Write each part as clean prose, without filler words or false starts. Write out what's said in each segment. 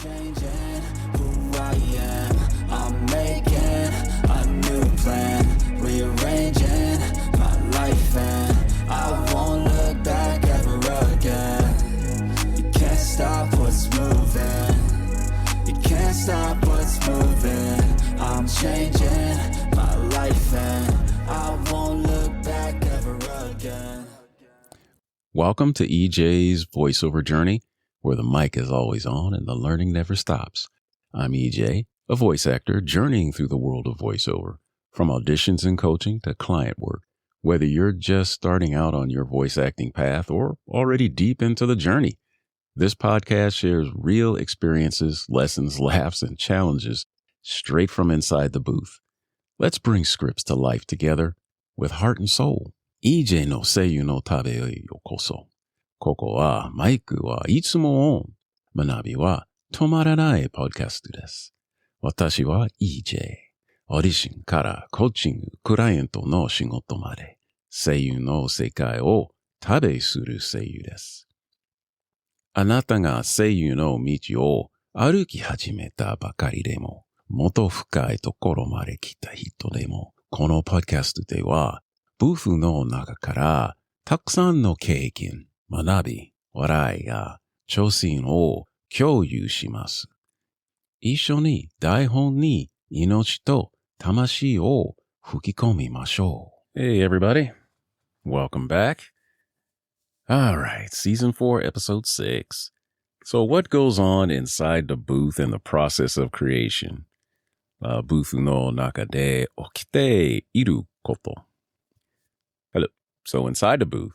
changing who I am. I'm making a new plan, rearranging my life, and I won't look back ever again. You can't stop what's moving. You can't stop what's moving. I'm changing my life, and I won't look back ever again. Welcome to EJ's voiceover journey, where the mic is always on and the learning never stops. I'm EJ, a voice actor journeying through the world of voiceover, from auditions and coaching to client work. Whether you're just starting out on your voice acting path or already deep into the journey, this podcast shares real experiences, lessons, laughs, and challenges straight from inside the booth. Let's bring scripts to life together with heart and soul. EJ の声優の旅へようこそ。ここはマイクはいつもオン。学びは止まらないポッドキャストです。私は EJ。オーディションからコーチング、クライアントの仕事まで、声優の世界を旅する声優です。あなたが声優の道を歩き始めたばかりでも、もっと深いところまで来た人でも、このポッドキャストでは、ブースの中からたくさんの経験、学び、笑いや挑戦を共有します。一緒に台本に命と魂を吹き込みましょう。Hey everybody, welcome back. Alright, season 4, episode 6. So what goes on inside the booth in the process of creation? ブースの中で起きていること。Hello. So inside the booth,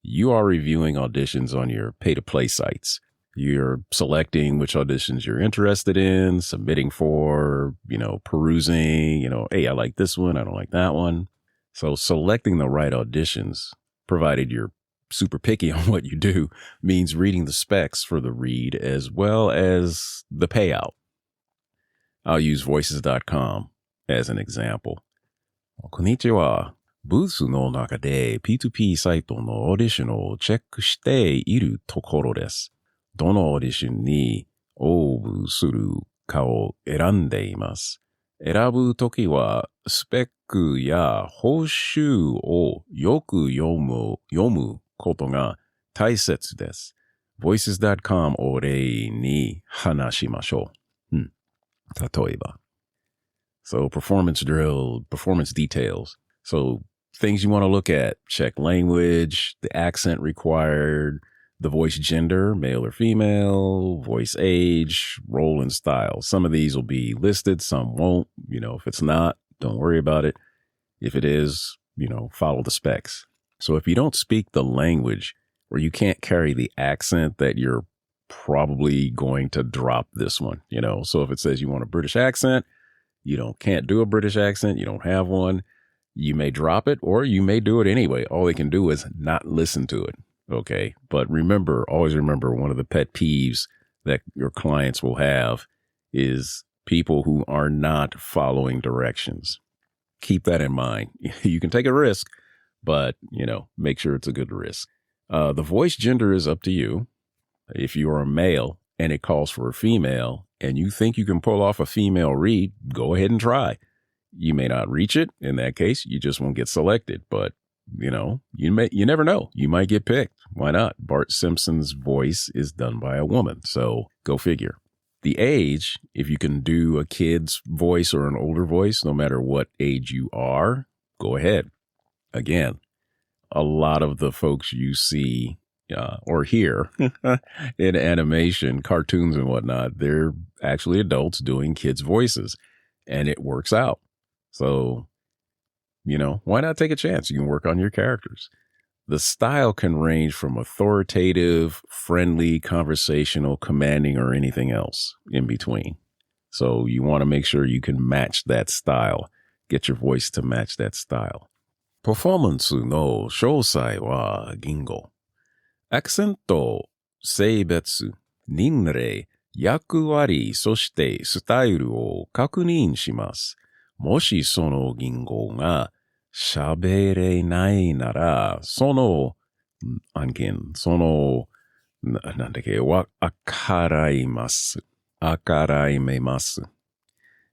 you are reviewing auditions on your pay-to-play sites. You're selecting which auditions you're interested in, submitting for, perusing, hey, I like this one, I don't like that one. So selecting the right auditions, provided you're super picky on what you do, means reading the specs for the read as well as the payout. I'll use voices.com as an example. こんにちは。ブースの中で P2P サイトのオーディションをチェックしているところです。どのオーディションに応募するかを選んでいます。選ぶときはスペックや報酬をよく読むことが大切です。voices.com を例に話しましょう。例えば。So performance drill, performance details. So things you want to look at, check language, the accent required, the voice gender, male or female, voice age, role and style. Some of these will be listed, some won't. If it's not, don't worry about it. If it is, follow the specs. So if you don't speak the language or you can't carry the accent, that you're probably going to drop this one, So if it says you want a British accent, can't do a British accent, you don't have one. You may drop it or you may do it anyway. All they can do is not listen to it. Okay. But always remember, one of the pet peeves that your clients will have is people who are not following directions. Keep that in mind. You can take a risk, but, make sure it's a good risk. The voice gender is up to you. If you are a male and it calls for a female and you think you can pull off a female read, go ahead and try. You may not reach it. In that case, you just won't get selected. But, you never know. You might get picked. Why not? Bart Simpson's voice is done by a woman. So go figure. The age, if you can do a kid's voice or an older voice, no matter what age you are, go ahead. Again, a lot of the folks you see or hear in animation, cartoons and whatnot, they're actually adults doing kids' voices. And it works out. So, why not take a chance? You can work on your characters. The style can range from authoritative, friendly, conversational, commanding, or anything else in between. So you want to make sure you can match that style. Get your voice to match that style. パフォーマンスの詳細は言語。アクセント、性別、年齢、役割、そしてスタイルを確認します。もしその言語が喋れないなら、その案件、わからいます。akaraimasu.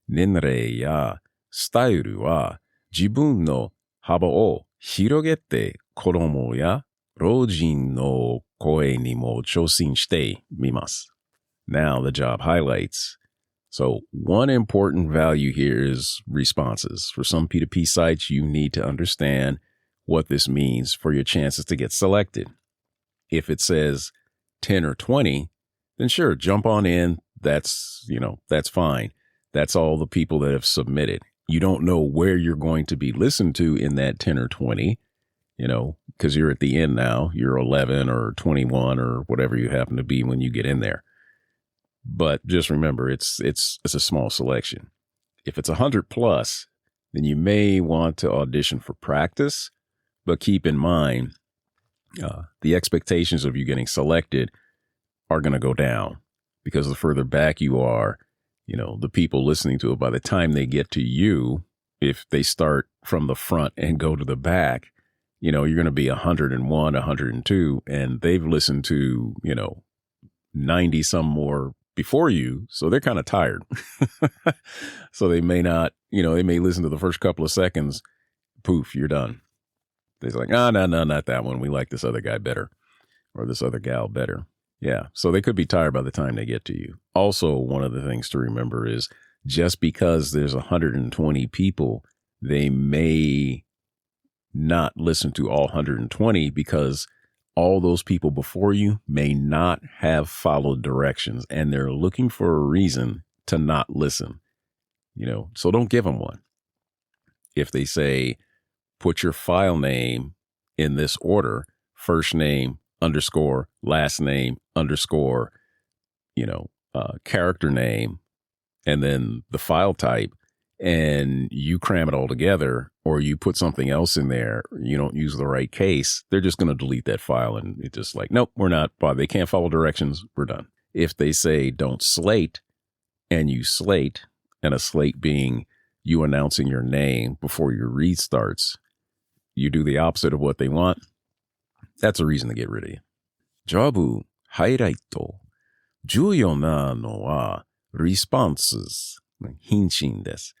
Nenrei ya style は自分の幅を広げて子供や老人の声にも挑戦してみます。Now the job highlights. So one important value here is responses. For some P2P sites, you need to understand what this means for your chances to get selected. If it says 10 or 20, then sure, jump on in. That's fine. That's all the people that have submitted. You don't know where you're going to be listened to in that 10 or 20, because you're at the end now. You're 11 or 21 or whatever you happen to be when you get in there. But just remember, it's a small selection. If it's 100 plus, then you may want to audition for practice, but keep in mind, the expectations of you getting selected are going to go down because the further back you are, the people listening to it, by the time they get to you, if they start from the front and go to the back, you're going to be 101, 102, and they've listened to, 90 some more before you. So they're kind of tired. So they may not, they may listen to the first couple of seconds. Poof, you're done. They're like, no, not that one. We like this other guy better or this other gal better. Yeah. So they could be tired by the time they get to you. Also, one of the things to remember is just because there's 120 people, they may not listen to all 120 because all those people before you may not have followed directions and they're looking for a reason to not listen, so don't give them one. If they say, put your file name in this order, first name, underscore, last name, underscore, character name, and then the file type, and you cram it all together, or you put something else in there, you don't use the right case, they're just going to delete that file. And it's just like, nope, we're not, they can't follow directions. We're done. If they say don't slate and you slate, and a slate being you announcing your name before your read starts, you do the opposite of what they want, that's a reason to get rid of you. ジョブハイライト。重要なのは responses 返信です。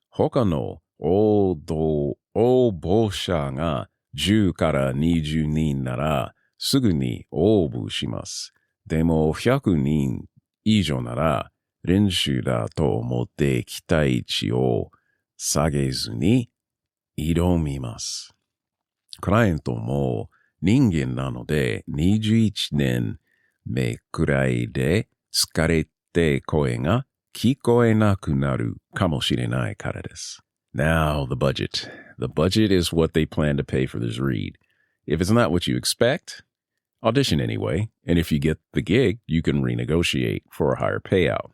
他の応募者が10から20人ならすぐに応募します。でも100人以上なら練習だと思って期待値を下げずに挑みます。クライアントも人間なので21年目くらいで疲れて声が聞こえなくなるかもしれないからです。Now, the budget. The budget is what they plan to pay for this read. If it's not what you expect, audition anyway. And if you get the gig, you can renegotiate for a higher payout.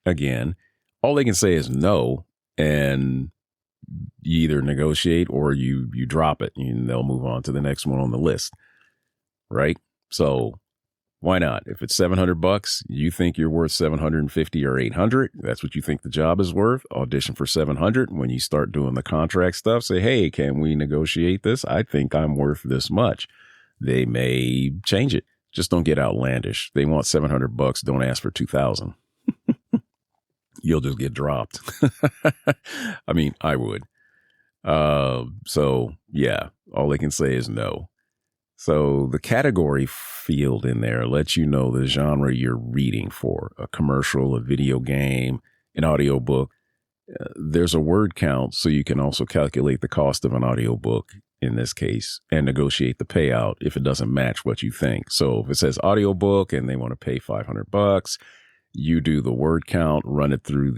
Again, all they can say is no, and you either negotiate or you drop it and they'll move on to the next one on the list. Right? So why not? If it's $700, you think you're worth 750 or 800. That's what you think the job is worth. Audition for 700. When you start doing the contract stuff, say, hey, can we negotiate this? I think I'm worth this much. They may change it. Just don't get outlandish. They want $700. Don't ask for 2,000. You'll just get dropped. I mean, I would. So yeah, all they can say is no. So the category field in there lets you know the genre you're reading for: a commercial, a video game, an audiobook. There's a word count, so you can also calculate the cost of an audiobook in this case and negotiate the payout if it doesn't match what you think. So if it says audiobook and they want to pay $500, you do the word count, run it through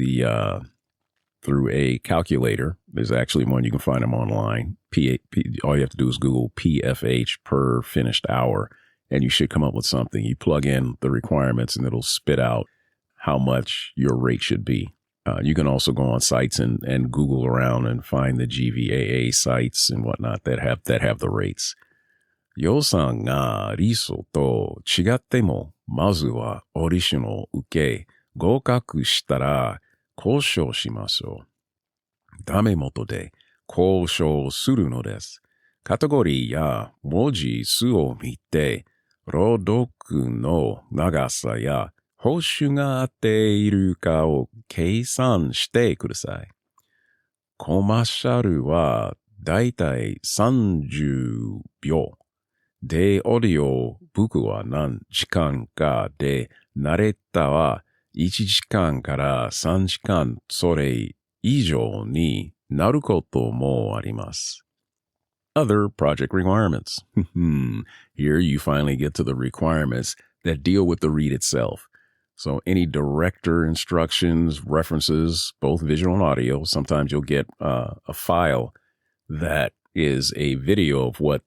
through a calculator. There's actually one, you can find them online. All you have to do is Google PFH per finished hour, and you should come up with something. You plug in the requirements and it'll spit out how much your rate should be. You can also go on sites and Google around and find the GVAA sites and whatnot that have the rates. 予算が理想と違っても、まずはオーディションを受け、合格したら交渉しましょう。ダメ元で交渉するのです。カテゴリーや文字数を見て、朗読の長さや報酬が合っているかを計算してください。コマーシャルはだいたい30秒。で、オーディオ僕は何時間かで、慣れたは1時間から3時間それ以上になることもあります。Other project requirements. Here you finally get to the requirements that deal with the read itself. So any director instructions, references, both visual and audio, sometimes you'll get a file that is a video of what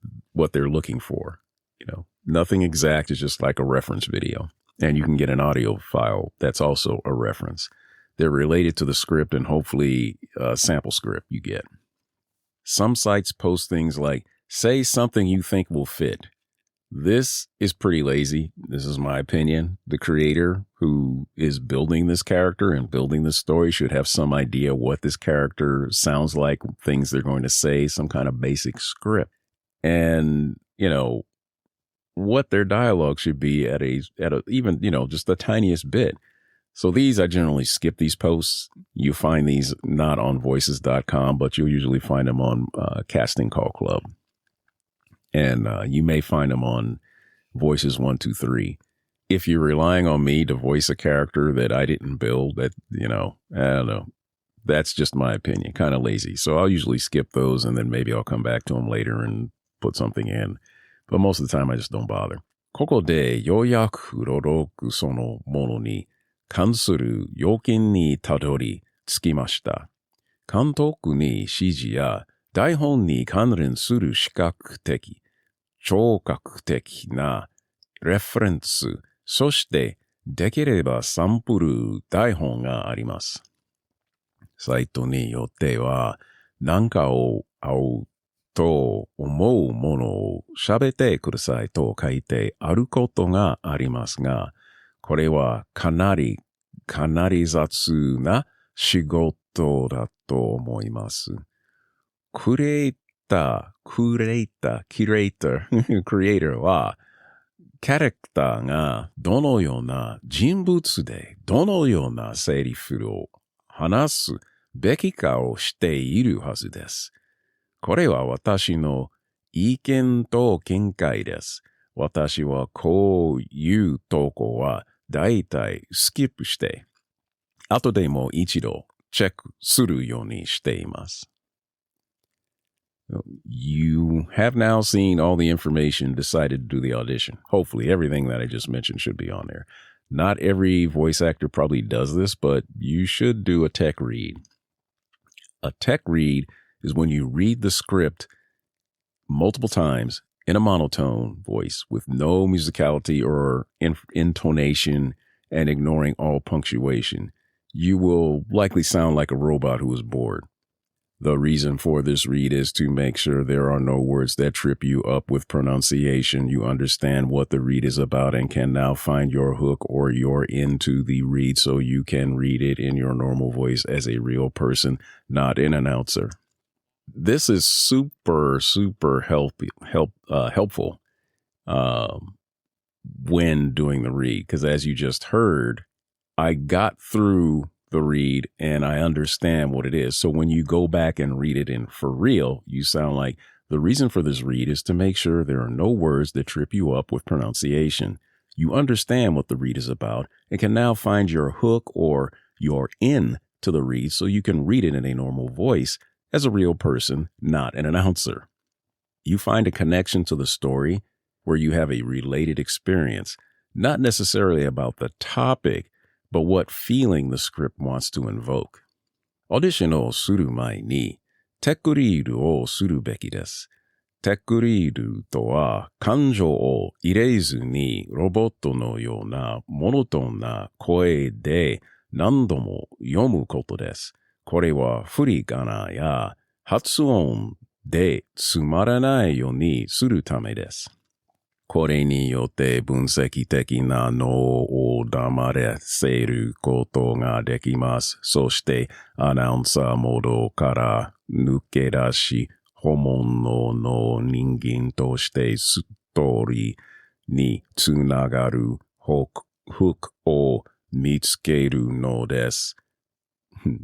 they're looking for. You know, nothing exact, it's just like a reference video. And you can get an audio file that's also a reference. They're related to the script and hopefully a sample script you get. Some sites post things like, say something you think will fit. This is pretty lazy. This is my opinion. The creator who is building this character and building this story should have some idea what this character sounds like, things they're going to say, some kind of basic script. And, you know, what their dialogue should be at a even, you know, just the tiniest bit. So these, I generally skip these posts. You find these not on voices.com, but you'll usually find them on Casting Call Club. And you may find them on Voices 123. If you're relying on me to voice a character that I didn't build, that, you know, I don't know. That's just my opinion, kind of lazy. So I'll usually skip those and then maybe I'll come back to them later and put something in. But most of the time I just don't bother. ここでようやくロロクそのものに関する要件にたどり着きました。監督に指示や台本に関連する視覚的、聴覚的なレフェレンス、そしてできればサンプル台本があります。サイトによっては何かを合うと思うものを喋ってくださいと書いてあることがありますが、これはかなり雑な仕事だと思います。クリエイターは、キャラクターがどのような人物でどのようなセリフを話すべきかをしているはずです。これは私の意見と見解です。私はこういう投稿はだいたいスキップして、後でも一度チェックするようにしています。You have now seen all the information decided to do the audition. Hopefully everything that I just mentioned should be on there. Not every voice actor probably does this, but you should do a tech read. A tech read is when you read the script multiple times in a monotone voice with no musicality or intonation and ignoring all punctuation. You will likely sound like a robot who is bored. The reason for this read is to make sure there are no words that trip you up with pronunciation. You understand what the read is about and can now find your hook or your into the read so you can read it in your normal voice as a real person, not an announcer. This is super helpful when doing the read, because as you just heard, I got through the read and I understand what it is. So when you go back and read it in for real, you sound like the reason for this read is to make sure there are no words that trip you up with pronunciation. You understand what the read is about and can now find your hook or your in to the read so you can read it in a normal voice as a real person, not an announcer. You find a connection to the story where you have a related experience, not necessarily about the topic, but what feeling the script wants to invoke. オーディションをする前にテックリードをするべきです。テックリードとは感情を入れずにロボットのようなモノトーンな声で何度も読むことです。これは振り仮名や発音でつまらないようにするためです。これによって分析的な脳を黙らせることができます。そしてアナウンサーモードから抜け出し、本物の人間としてストーリーにつながる方 hook を見つけるのです。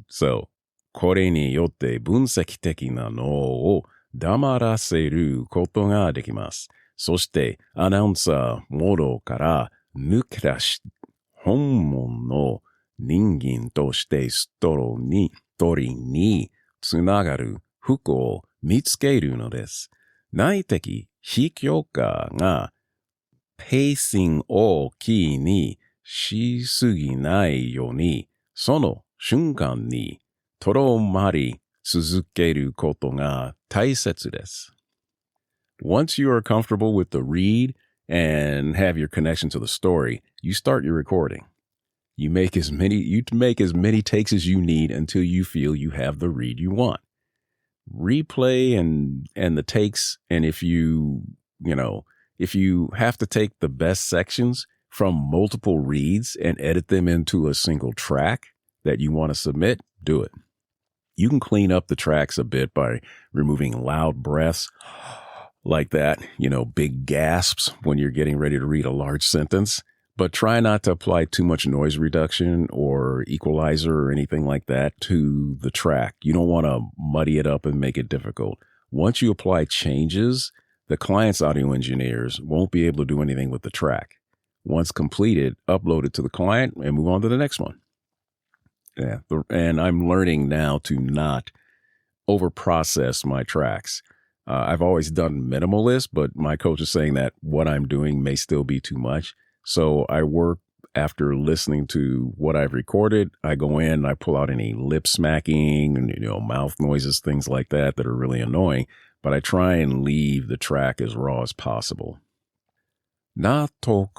そう。これによって分析的な脳を黙らせることができます。そしてアナウンサーモードから抜け出し、本物の人間としてストーリーにつながる服を見つけるのです。内的非強化がペーシングをキーにしすぎないように、その瞬間にとどまり続けることが大切です。Once you are comfortable with the read and have your connection to the story, you start your recording. You make as many takes as you need until you feel you have the read you want. Replay and the takes, and if you have to take the best sections from multiple reads and edit them into a single track that you want to submit, do it. You can clean up the tracks a bit by removing loud breaths like that, big gasps when you're getting ready to read a large sentence, but try not to apply too much noise reduction or equalizer or anything like that to the track. You don't want to muddy it up and make it difficult. Once you apply changes, the client's audio engineers won't be able to do anything with the track. Once completed, upload it to the client and move on to the next one. Yeah, and I'm learning now to not overprocess my tracks. I've always done minimalist, but my coach is saying that what I'm doing may still be too much. So I work after listening to what I've recorded. I go in and I pull out any lip smacking and, mouth noises, things like that are really annoying. But I try and leave the track as raw as possible. 納得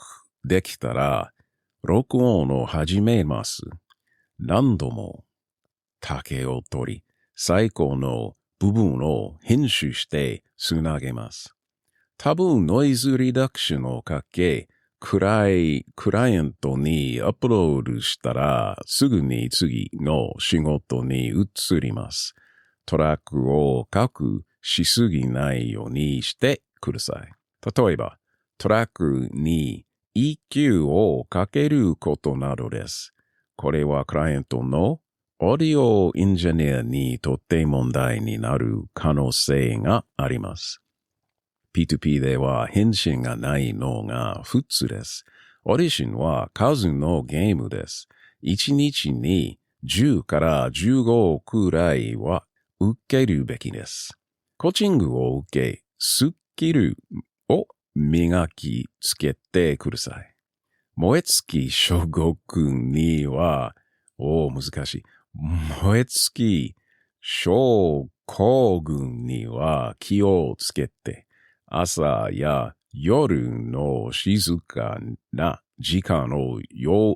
できたら、録音を始めます。何度も竹を取り、最高の部分を編集してつなげます。多分ノイズリダクションをかけ、クライアントにアップロードしたら、すぐに次の仕事に移ります。トラックを書くしすぎないようにしてください。例えば、トラックに EQ をかけることなどです。これはクライアントのオーディオエンジニアにとって問題になる可能性があります。P2P では返信がないのが普通です。オーディションは数のゲームです。1日に10から15くらいは受けるべきです。コーチングを受け、スキルを磨きつけてください。燃え尽き諸国には、難しい。燃え尽き症候群には気をつけて、朝や夜の静かな時間を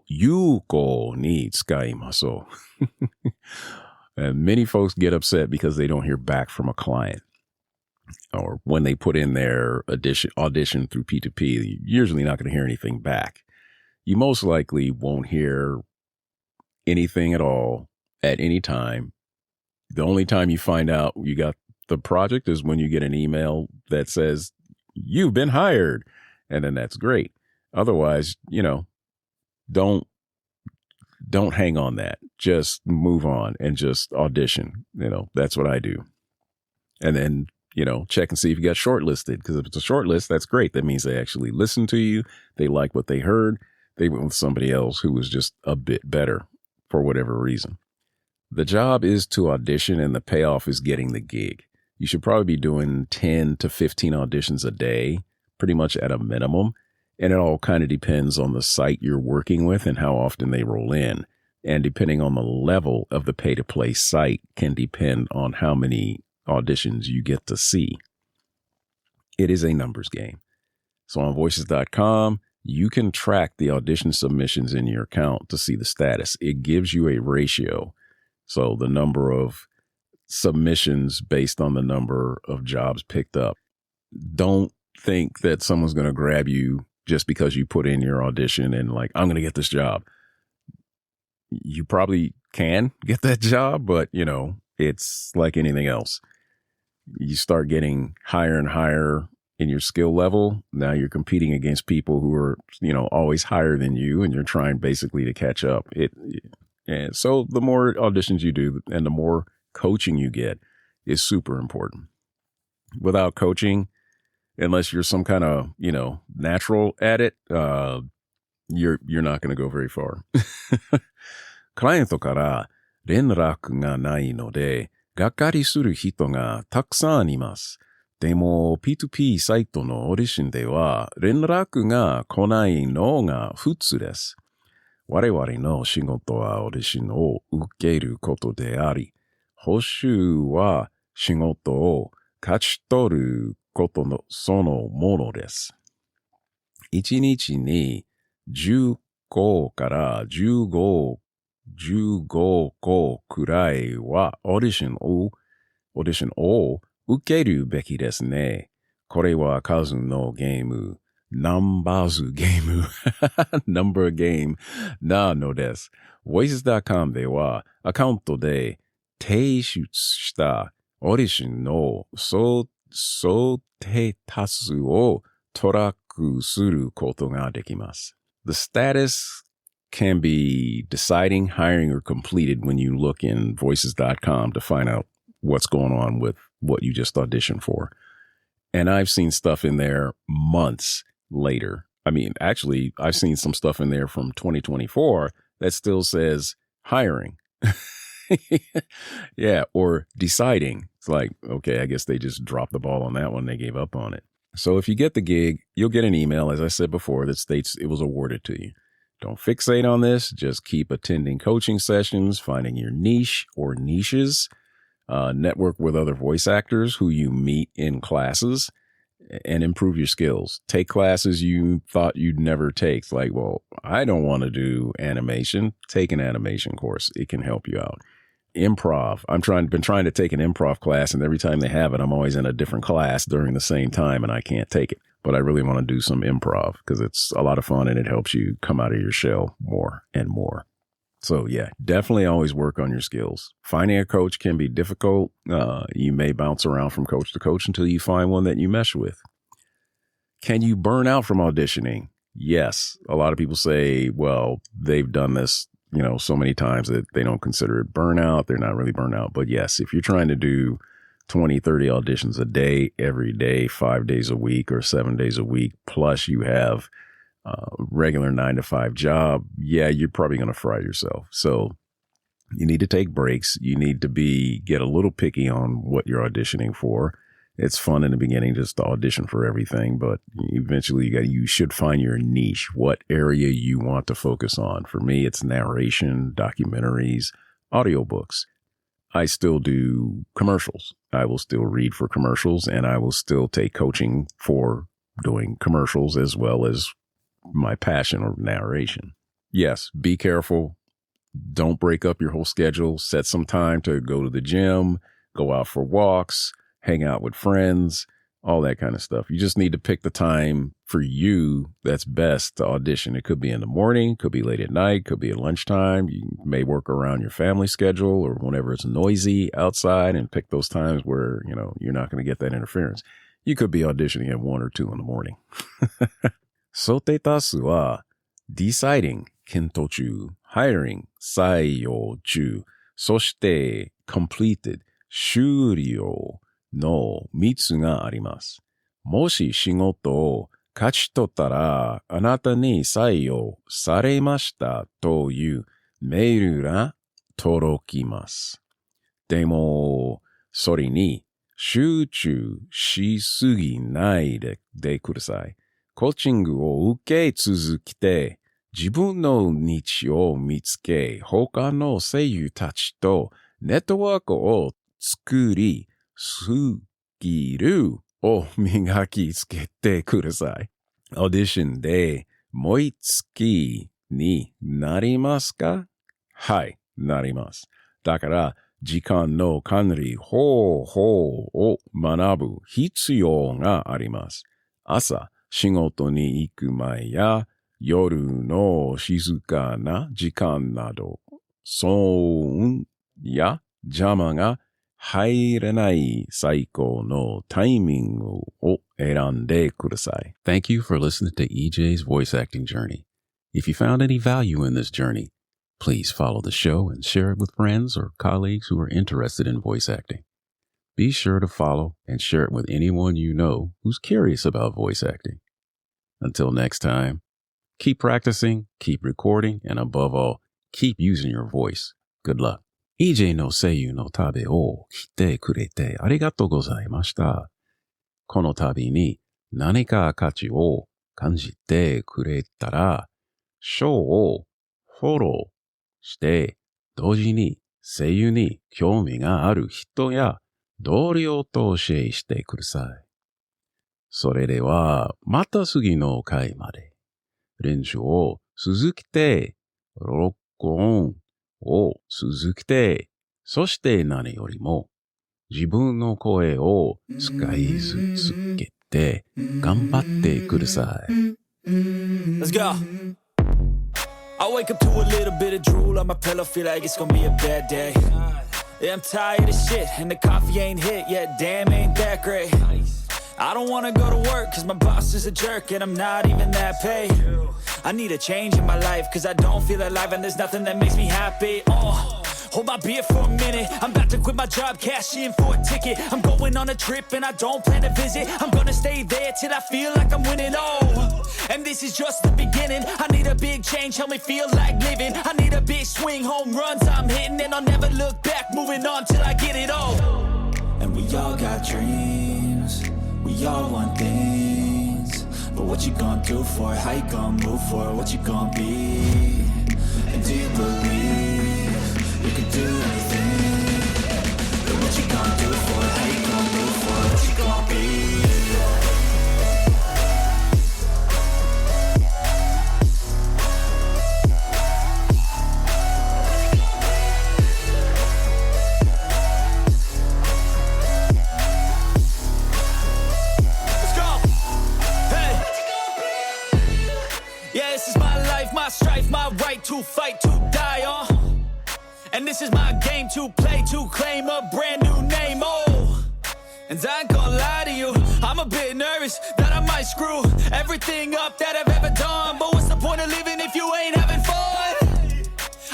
有効に使いましょう。And many folks get upset because they don't hear back from a client. Or when they put in their audition through P2P, you're usually not going to hear anything back. You most likely won't hear anything at all at any time. The only time you find out you got the project is when you get an email that says, you've been hired. And then that's great. Otherwise, don't hang on that. Just move on and just audition. That's what I do. And then, check and see if you got shortlisted. Because if it's a shortlist, that's great. That means they actually listened to you. They like what they heard. They went with somebody else who was just a bit better for whatever reason. The job is to audition and the payoff is getting the gig. You should probably be doing 10 to 15 auditions a day, pretty much at a minimum. And it all kind of depends on the site you're working with and how often they roll in. And depending on the level of the pay-to-play site can depend on how many auditions you get to see. It is a numbers game. So on voices.com, you can track the audition submissions in your account to see the status. It gives you a ratio. So the number of submissions based on the number of jobs picked up. Don't think that someone's going to grab you just because you put in your audition and I'm going to get this job. You probably can get that job, but it's like anything else. You start getting higher and higher in your skill level. Now you're competing against people who are, always higher than you, and you're trying basically to catch up. And so the more auditions you do and the more coaching you get is super important. Without coaching, unless you're some kind of, natural at it, you're not going to go very far. クライアントから連絡がないので、がっかりする人がたくさんいます。でも P2P サイトのオーディションでは連絡が来ないのが普通です。我々の仕事はオーディションを受けることであり、報酬は仕事を勝ち取ることのそのものです。1日に10個から15個くらいはオーディションを受けるべきですね。これは数のゲーム、ナンバーズゲーム、ナンバーゲームなのです。voices.com ではアカウントで提出したオーディションの想定多数をトラックすることができます。The status can be deciding, hiring, or completed when you look in voices.com to find out what's going on with what you just auditioned for. And I've seen stuff in there months later. I mean, actually, I've seen some stuff in there from 2024 that still says hiring. Yeah, or deciding. It's like, okay, I guess they just dropped the ball on that one. They gave up on it. So if you get the gig, you'll get an email, as I said before, that states it was awarded to you. Don't fixate on this. Just keep attending coaching sessions, finding your niche or niches, network with other voice actors who you meet in classes, and improve your skills. Take classes you thought you'd never take. It's like, well, I don't want to do animation. Take an animation course. It can help you out. Improv. Been trying to take an improv class, and every time they have it, I'm always in a different class during the same time, and I can't take it. But I really want to do some improv because it's a lot of fun and it helps you come out of your shell more and more. So yeah, definitely always work on your skills. Finding a coach can be difficult. You may bounce around from coach to coach until you find one that you mesh with. Can you burn out from auditioning? Yes. A lot of people say, well, they've done this, so many times that they don't consider it burnout. They're not really burnout. But yes, if you're trying to do 20, 30 auditions a day, every day, 5 days a week or 7 days a week, plus you have regular 9-to-5 job, yeah, you're probably going to fry yourself. So you need to take breaks. You need to get a little picky on what you're auditioning for. It's fun in the beginning just to audition for everything, but eventually you should find your niche, what area you want to focus on. For me, it's narration, documentaries, audiobooks. I still do commercials. I will still read for commercials, and I will still take coaching for doing commercials as well as my passion or narration. Yes, be careful. Don't break up your whole schedule. Set some time to go to the gym, go out for walks, hang out with friends, all that kind of stuff. You just need to pick the time for you that's best to audition. It could be in the morning, could be late at night, could be at lunchtime. You may work around your family schedule or whenever it's noisy outside and pick those times where, you're not going to get that interference. You could be auditioning at 1 or 2 in the morning. 想定タスは deciding 検討中、hiring 採用中、そして completed 終了の3つがあります。もし仕事を勝ち取ったらあなたに採用されましたというメールが届きます。でも、それに集中しすぎないでください。コーチングを受け続けて、自分の道を見つけ、他の声優たちとネットワークを作り、スキルを磨きつけてください。オーディションで燃え尽きになりますか？はい、なります。だから、時間の管理方法を学ぶ必要があります。朝、仕事に行く前や夜の静かな時間など、騒音や邪魔が入らない最高のタイミングを選んでください. Thank you for listening to EJ's voice acting journey. If you found any value in this journey, please follow the show and share it with friends or colleagues who are interested in voice acting. Be sure to follow and share it with anyone you know who's curious about voice acting. Until next time, keep practicing, keep recording, and above all, keep using your voice. Good luck. EJ の声優の旅を来てくれてありがとうございました。この旅に何か価値を感じてくれたら、ショーをフォローして、同時に声優に興味がある人や同僚とシェアしてください。それでは、また次の回まで。練習を続けて、録音を続けて、そして何よりも、自分の声を使い続けて、頑張ってください。Let's go. I wake up to a little bit of drool on my pillow, feel like it's gonna be a bad day. Yeah, I'm tired of shit, and the coffee ain't hit yet, damn, ain't that great. I don't wanna go to work, cause my boss is a jerk, and I'm not even that paid. I need a change in my life, cause I don't feel alive, and there's nothing that makes me happy. Hold my beer for a minute, I'm about to quit my job, cash in for a ticket. I'm going on a trip and I don't plan to visit. I'm gonna stay there till I feel like I'm winning, and this is just the beginning. I need a big change, help me feel like living. I need a big swing, home runs I'm hitting, and I'll never look back, moving on till I get it all. And we all got dreams, we all want things, but what you gonna do for it? How you gonna move for it? What you gonna be? And do you believe you can do anything? But what you gonna do for it? How you gonna move for it? What you gonna be? Let's go. Hey. Yeah, this is my life, my strife, my right to fight, to die on. And this is my game to play, to claim a brand new name, And I ain't gonna lie to you, I'm a bit nervous that I might screw everything up that I've ever done. But what's the point of living if you ain't having fun?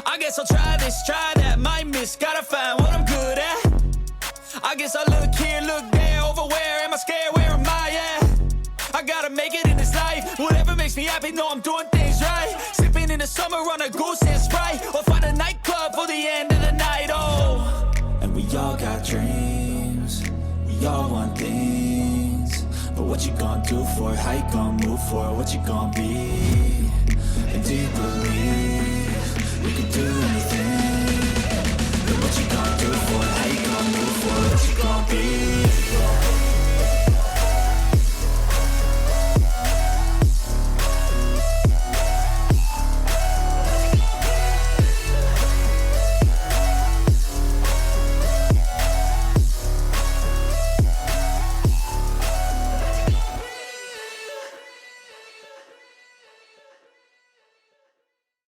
I guess I'll try this, try that, might miss, gotta find what I'm good at. I guess I look here, look there, over where am I scared, where am I at? I gotta make it in this life, whatever makes me happy, know I'm doing things right. Sipping in the summer on a goose and Sprite, or find a nightclub for the end of the night, And we all got dreams, we all want things, but what you gonna do for it? How you gonna move for it? What you gonna be? And do you believe you can do anything?